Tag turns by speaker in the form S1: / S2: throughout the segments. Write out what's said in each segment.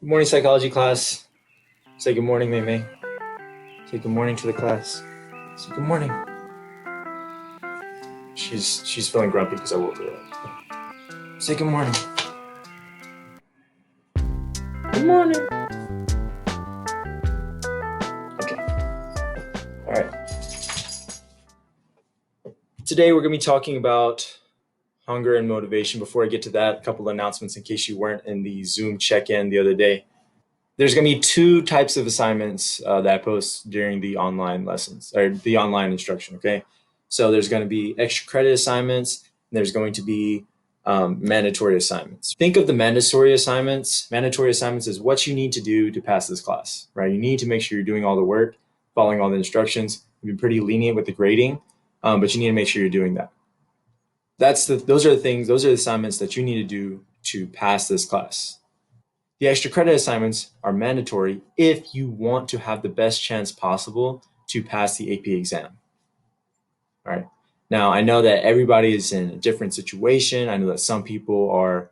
S1: Good morning, psychology class. Say good morning, Mei Mei. Say good morning to the class. Say good morning. She's feeling grumpy because I woke her up. Say good morning. Good morning. Okay. All right. Today we're going to be talking about hunger and motivation. Before I get to that, a couple of announcements in case you weren't in the Zoom check-in the other day. There's going to be two types of assignments that I post during the online lessons or the online instruction. Okay. So there's going to be extra credit assignments. And there's going to be mandatory assignments. Think of the mandatory assignments. Mandatory assignments is what you need to do to pass this class, right? You need to make sure you're doing all the work, following all the instructions. We've been pretty lenient with the grading, but you need to make sure you're doing that. Those are the assignments that you need to do to pass this class. The extra credit assignments are mandatory if you want to have the best chance possible to pass the AP exam. All right. Now, I know that everybody is in a different situation. I know that some people are,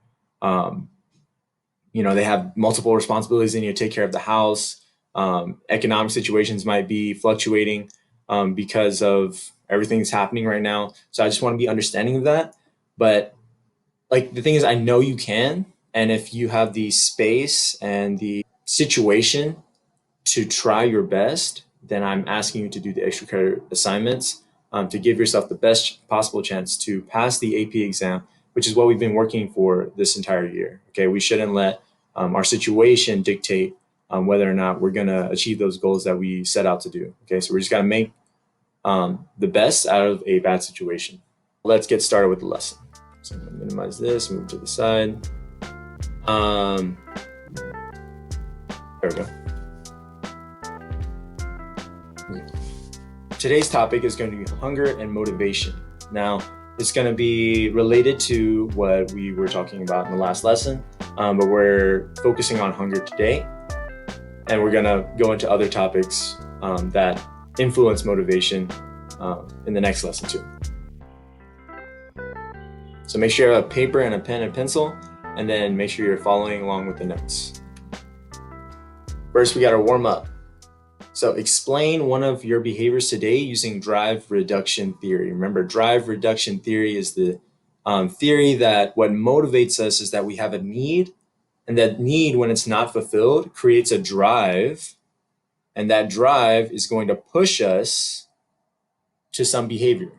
S1: they have multiple responsibilities. They need to take care of the house. Economic situations might be fluctuating because of everything that's happening right now. So I just want to be understanding of that. But like the thing is, I know you can. And if you have the space and the situation to try your best, then I'm asking you to do the extra credit assignments to give yourself the best possible chance to pass the AP exam, which is what we've been working for this entire year. Okay, we shouldn't let our situation dictate whether or not we're going to achieve those goals that we set out to do. Okay, so we're just going to make the best out of a bad situation. Let's get started with the lesson. So I'm going to minimize this, move to the side. There we go. Today's topic is going to be hunger and motivation. Now, it's going to be related to what we were talking about in the last lesson, but we're focusing on hunger today. And we're going to go into other topics that influence motivation in the next lesson too. So make sure you have a paper and a pen and pencil, and then make sure you're following along with the notes. First, we got to warm up. So explain one of your behaviors today using drive reduction theory. Remember, drive reduction theory is the theory that what motivates us is that we have a need, and that need, when it's not fulfilled, creates a drive, and that drive is going to push us to some behavior,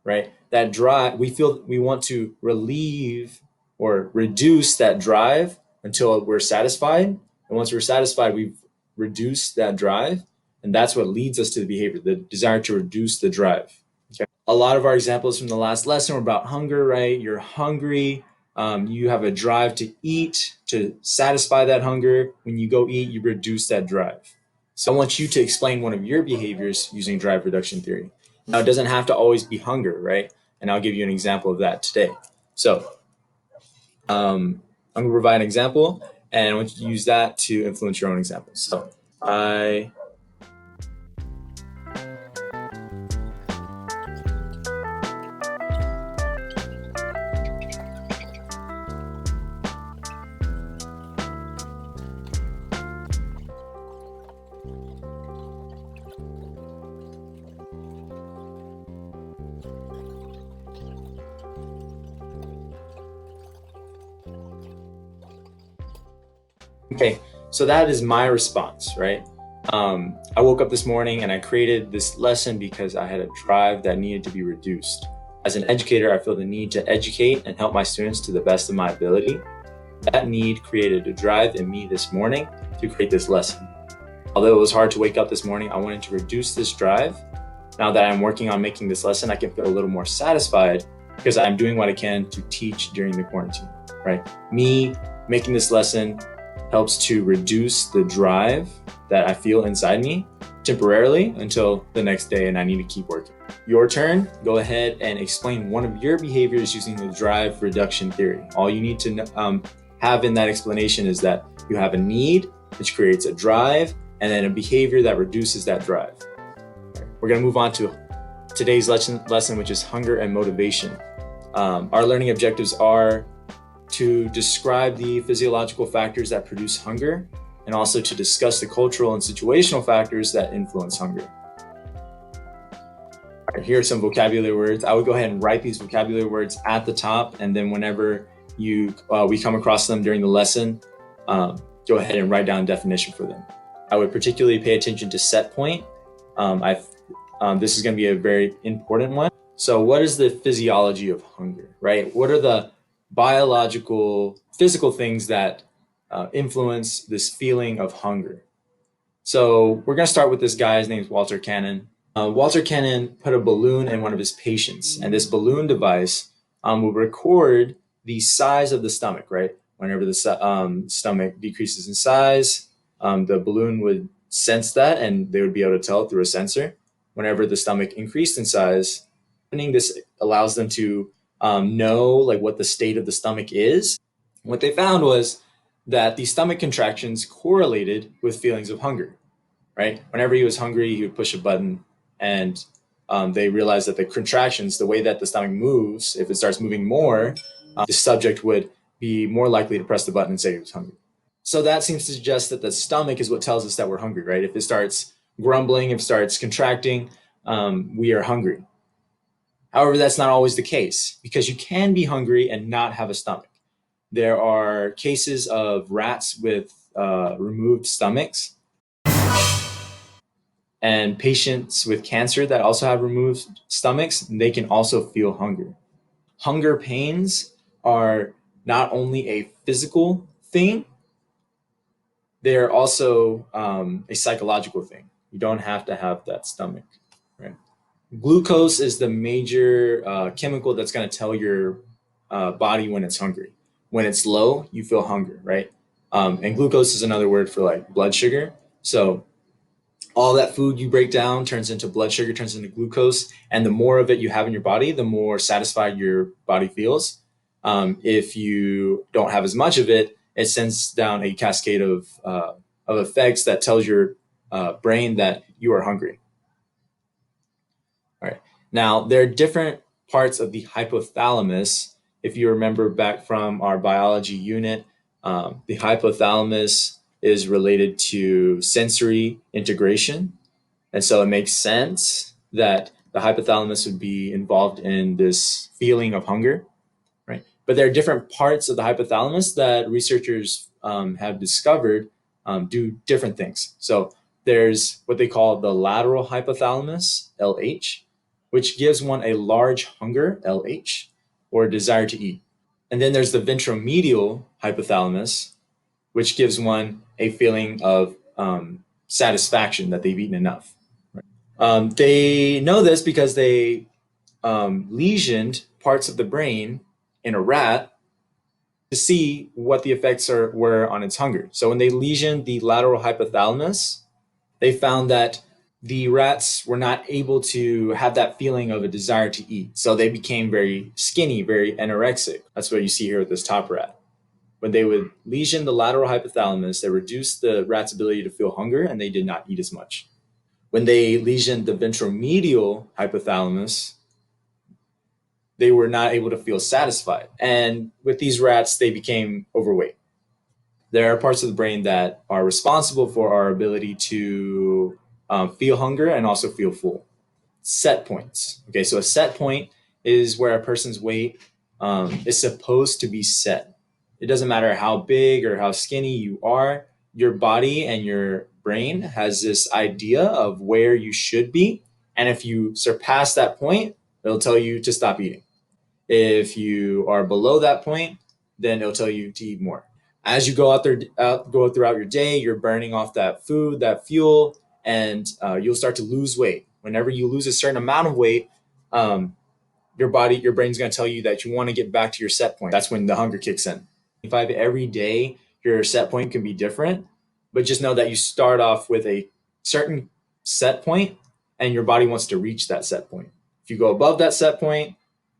S1: right? That drive, we feel we want to relieve or reduce that drive until we're satisfied. And once we're satisfied, we've reduced that drive. And that's what leads us to the behavior, the desire to reduce the drive. Okay. A lot of our examples from the last lesson were about hunger, right? You're hungry. You have a drive to eat, to satisfy that hunger. When you go eat, you reduce that drive. So I want you to explain one of your behaviors using drive reduction theory. Now, it doesn't have to always be hunger, right? And I'll give you an example of that today. So I'm going to provide an example, and I want you to use that to influence your own examples. So okay, so that is my response, right? I woke up this morning and I created this lesson because I had a drive that needed to be reduced. As an educator, I feel the need to educate and help my students to the best of my ability. That need created a drive in me this morning to create this lesson. Although it was hard to wake up this morning, I wanted to reduce this drive. Now that I'm working on making this lesson, I can feel a little more satisfied because I'm doing what I can to teach during the quarantine, right? Me making this lesson helps to reduce the drive that I feel inside me temporarily until the next day, and I need to keep working. Your turn. Go ahead and explain one of your behaviors using the drive reduction theory. All you need to have in that explanation is that you have a need, which creates a drive, and then a behavior that reduces that drive. We're going to move on to today's lesson, which is hunger and motivation. Our learning objectives are to describe the physiological factors that produce hunger, and also to discuss the cultural and situational factors that influence hunger. All right, here are some vocabulary words. I would go ahead and write these vocabulary words at the top, and then whenever we come across them during the lesson, go ahead and write down a definition for them. I would particularly pay attention to set point. This is going to be a very important one. So what is the physiology of hunger, right? What are the biological, physical things that influence this feeling of hunger? So we're going to start with this guy. His name is Walter Cannon. Walter Cannon put a balloon in one of his patients, and this balloon device will record the size of the stomach, right? Whenever the stomach decreases in size, the balloon would sense that, and they would be able to tell it through a sensor. Whenever the stomach increased in size, this allows them to know like what the state of the stomach is. What they found was that the stomach contractions correlated with feelings of hunger, right? Whenever he was hungry, he would push a button, and they realized that the contractions, the way that the stomach moves, if it starts moving more, the subject would be more likely to press the button and say he was hungry. So that seems to suggest that the stomach is what tells us that we're hungry, right? If it starts grumbling, if it starts contracting, we are hungry. However, that's not always the case, because you can be hungry and not have a stomach. There are cases of rats with removed stomachs and patients with cancer that also have removed stomachs, and they can also feel hunger. Hunger pains are not only a physical thing, they're also a psychological thing. You don't have to have that stomach, right? Glucose is the major chemical that's going to tell your body when it's hungry. When it's low, you feel hunger, right? And glucose is another word for like blood sugar. So all that food you break down turns into blood sugar, turns into glucose. And the more of it you have in your body, the more satisfied your body feels. If you don't have as much of it, it sends down a cascade of effects that tells your brain that you are hungry. All right. Now, there are different parts of the hypothalamus. If you remember back from our biology unit, the hypothalamus is related to sensory integration. And so it makes sense that the hypothalamus would be involved in this feeling of hunger, right? But there are different parts of the hypothalamus that researchers have discovered do different things. So there's what they call the lateral hypothalamus, LH, which gives one a large hunger, LH, or desire to eat. And then there's the ventromedial hypothalamus, which gives one a feeling of satisfaction that they've eaten enough. They know this because they lesioned parts of the brain in a rat to see what the effects were on its hunger. So when they lesioned the lateral hypothalamus, they found that the rats were not able to have that feeling of a desire to eat. So they became very skinny, very anorexic. That's what you see here with this top rat. When they would lesion the lateral hypothalamus, they reduced the rat's ability to feel hunger, and they did not eat as much. When they lesioned the ventromedial hypothalamus, they were not able to feel satisfied. And with these rats, they became overweight. There are parts of the brain that are responsible for our ability to feel hunger and also feel full. Set points. Okay, so a set point is where a person's weight is supposed to be set. It doesn't matter how big or how skinny you are, your body and your brain has this idea of where you should be. And if you surpass that point, it'll tell you to stop eating. If you are below that point, then it'll tell you to eat more. As you go throughout your day, you're burning off that food, that fuel, and you'll start to lose weight. Whenever you lose a certain amount of weight, your brain's going to tell you that you want to get back to your set point. That's when the hunger kicks in. Every day, your set point can be different, but just know that you start off with a certain set point, and your body wants to reach that set point. If you go above that set point,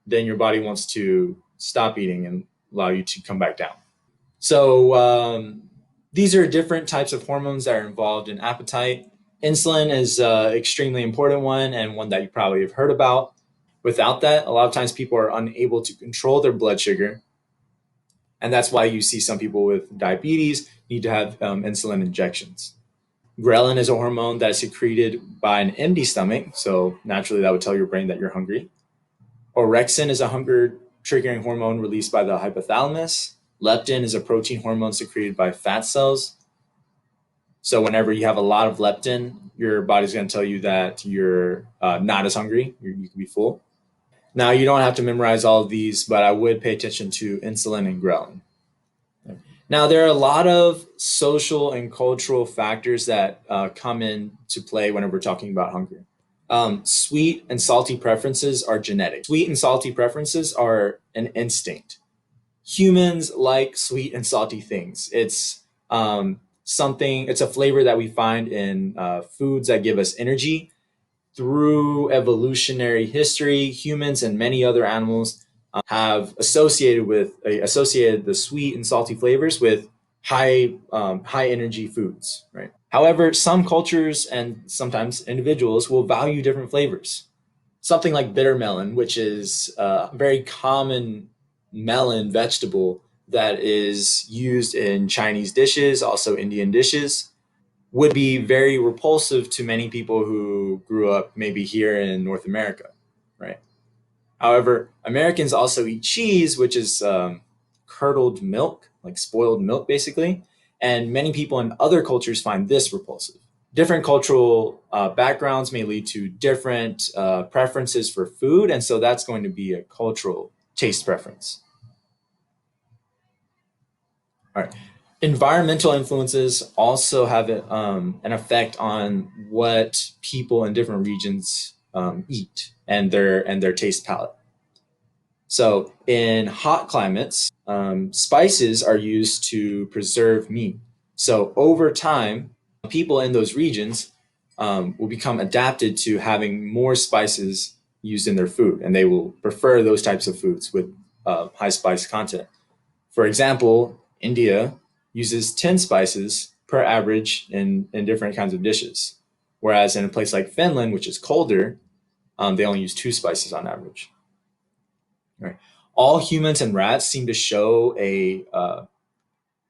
S1: then your body wants to stop eating and allow you to come back down. So these are different types of hormones that are involved in appetite. Insulin is an extremely important one, and one that you probably have heard about. Without that, a lot of times people are unable to control their blood sugar. And that's why you see some people with diabetes need to have insulin injections. Ghrelin is a hormone that's secreted by an empty stomach, so naturally that would tell your brain that you're hungry. Orexin is a hunger triggering hormone released by the hypothalamus. Leptin is a protein hormone secreted by fat cells. So whenever you have a lot of leptin, your body's going to tell you that you're not as hungry. You can be full. Now, you don't have to memorize all of these, but I would pay attention to insulin and ghrelin. Now, there are a lot of social and cultural factors that come into play whenever we're talking about hunger. Sweet and salty preferences are genetic. Sweet and salty preferences are an instinct. Humans like sweet and salty things. It's it's a flavor that we find in foods that give us energy. Through evolutionary history, humans and many other animals have associated the sweet and salty flavors with high energy foods, right? However, some cultures and sometimes individuals will value different flavors. Something like bitter melon, which is a very common melon vegetable that is used in Chinese dishes, also Indian dishes, would be very repulsive to many people who grew up maybe here in North America, right? However, Americans also eat cheese, which is curdled milk, like spoiled milk, basically. And many people in other cultures find this repulsive. Different cultural backgrounds may lead to different preferences for food. And so that's going to be a cultural taste preference. All right. Environmental influences also have an effect on what people in different regions eat and their taste palette. So in hot climates, spices are used to preserve meat. So over time, people in those regions will become adapted to having more spices used in their food, and they will prefer those types of foods with high spice content. For example, India uses 10 spices per average in different kinds of dishes, whereas in a place like Finland, which is colder, they only use 2 spices on average. Right. All humans and rats seem to show a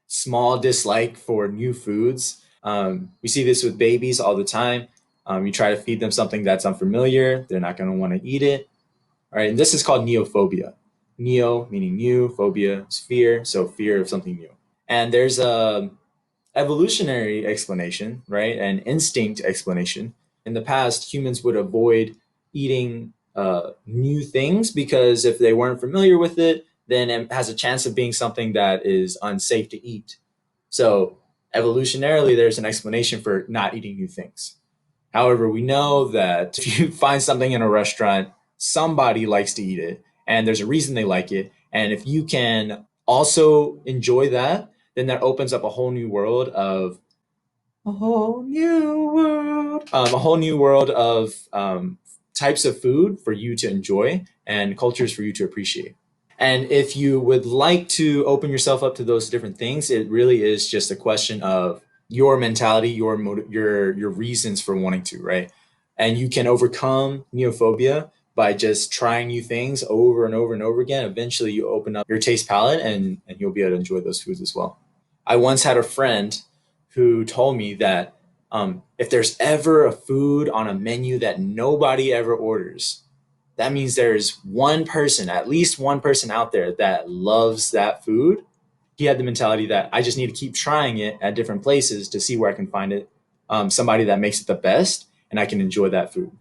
S1: small dislike for new foods. We see this with babies all the time. You try to feed them something that's unfamiliar, they're not going to want to eat it. All right, and this is called neophobia. Neo meaning new, phobia is fear, so fear of something new. And there's a evolutionary explanation, right? An instinct explanation. In the past, humans would avoid eating new things because if they weren't familiar with it, then it has a chance of being something that is unsafe to eat. So evolutionarily, there's an explanation for not eating new things. However, we know that if you find something in a restaurant, somebody likes to eat it, and there's a reason they like it. And if you can also enjoy that, then that opens up a whole new world of a whole new world of types of food for you to enjoy and cultures for you to appreciate. And if you would like to open yourself up to those different things, it really is just a question of your mentality, your reasons for wanting to, right? And you can overcome neophobia by just trying new things over and over and over again. Eventually, you open up your taste palette and you'll be able to enjoy those foods as well. I once had a friend who told me that if there's ever a food on a menu that nobody ever orders, that means there's one person, at least one person out there that loves that food. He had the mentality that I just need to keep trying it at different places to see where I can find it, somebody that makes it the best, and I can enjoy that food.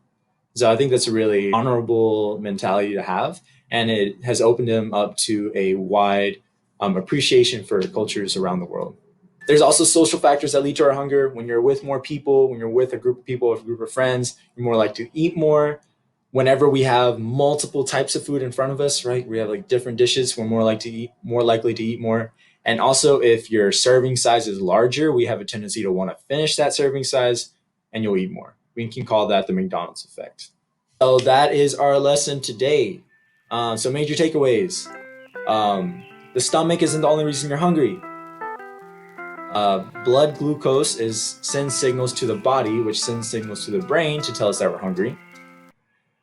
S1: So I think that's a really honorable mentality to have, and it has opened him up to a wide appreciation for cultures around the world. There's also social factors that lead to our hunger. When you're with more people, when you're with a group of people, a group of friends, you're more likely to eat more. Whenever we have multiple types of food in front of us, right? We have like different dishes, we're more likely to eat more. And also, if your serving size is larger, we have a tendency to want to finish that serving size and you'll eat more. We can call that the McDonald's effect. So that is our lesson today. So major takeaways. The stomach isn't the only reason you're hungry. Blood glucose sends signals to the body, which sends signals to the brain to tell us that we're hungry.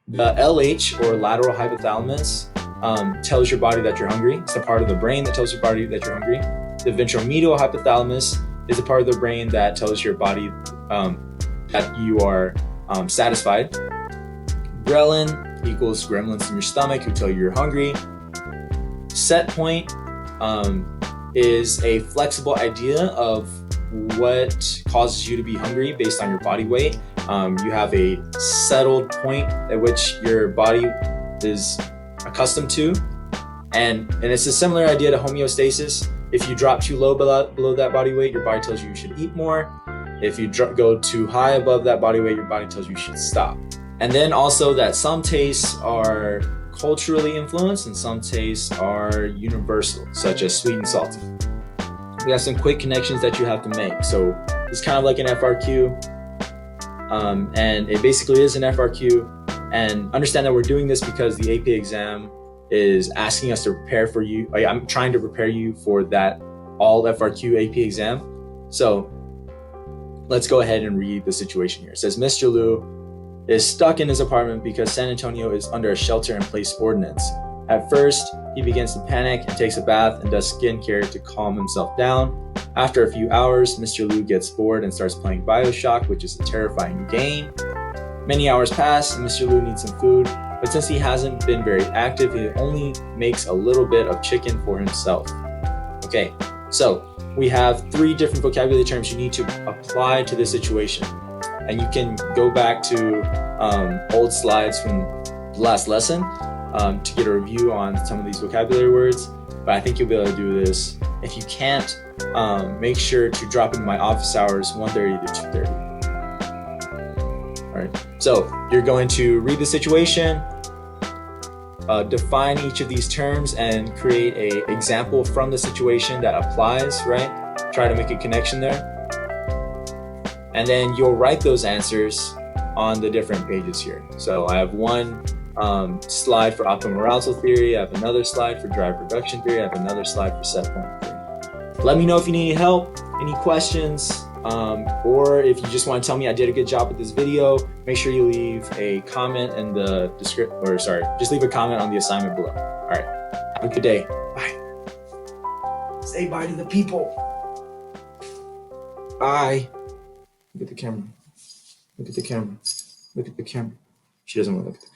S1: The LH, or lateral hypothalamus, tells your body that you're hungry. It's the part of the brain that tells your body that you're hungry. The ventromedial hypothalamus is the part of the brain that tells your body that you are satisfied. Ghrelin equals gremlins in your stomach who tell you you're hungry. Set point is a flexible idea of what causes you to be hungry based on your body weight. You have a settled point at which your body is accustomed to, and it's a similar idea to homeostasis. If you drop too low below that body weight, your body tells you you should eat more. If you go too high above that body weight, your body tells you you should stop. And then also that some tastes are culturally influenced and some tastes are universal, such as sweet and salty. We have some quick connections that you have to make. So it's kind of like an FRQ, and it basically is an FRQ. And understand that we're doing this because the AP exam is asking us to prepare for you. I'm trying to prepare you for that all FRQ AP exam. So let's go ahead and read the situation here. It says, Mr. Liu is stuck in his apartment because San Antonio is under a shelter-in-place ordinance. At first, he begins to panic and takes a bath and does skincare to calm himself down. After a few hours, Mr. Liu gets bored and starts playing BioShock, which is a terrifying game. Many hours pass and Mr. Liu needs some food, but since he hasn't been very active, he only makes a little bit of chicken for himself. Okay, so we have 3 different vocabulary terms you need to apply to this situation. And you can go back to old slides from the last lesson to get a review on some of these vocabulary words, but I think you'll be able to do this. If you can't, make sure to drop into my office hours 1:30 to 2:30. All right, so you're going to read the situation, define each of these terms, and create an example from the situation that applies, right? Try to make a connection there. And then you'll write those answers on the different pages here. So I have one slide for optimal arousal theory, I have another slide for drive reduction theory, I have another slide for set point theory. Let me know if you need any help, any questions, or if you just want to tell me I did a good job with this video. Make sure you leave a comment in the description, or sorry, just leave a comment on the assignment below. All right, have a good day. Bye. Say bye to the people. Bye. Look at the camera. Look at the camera. Look at the camera. She doesn't want to look at the camera.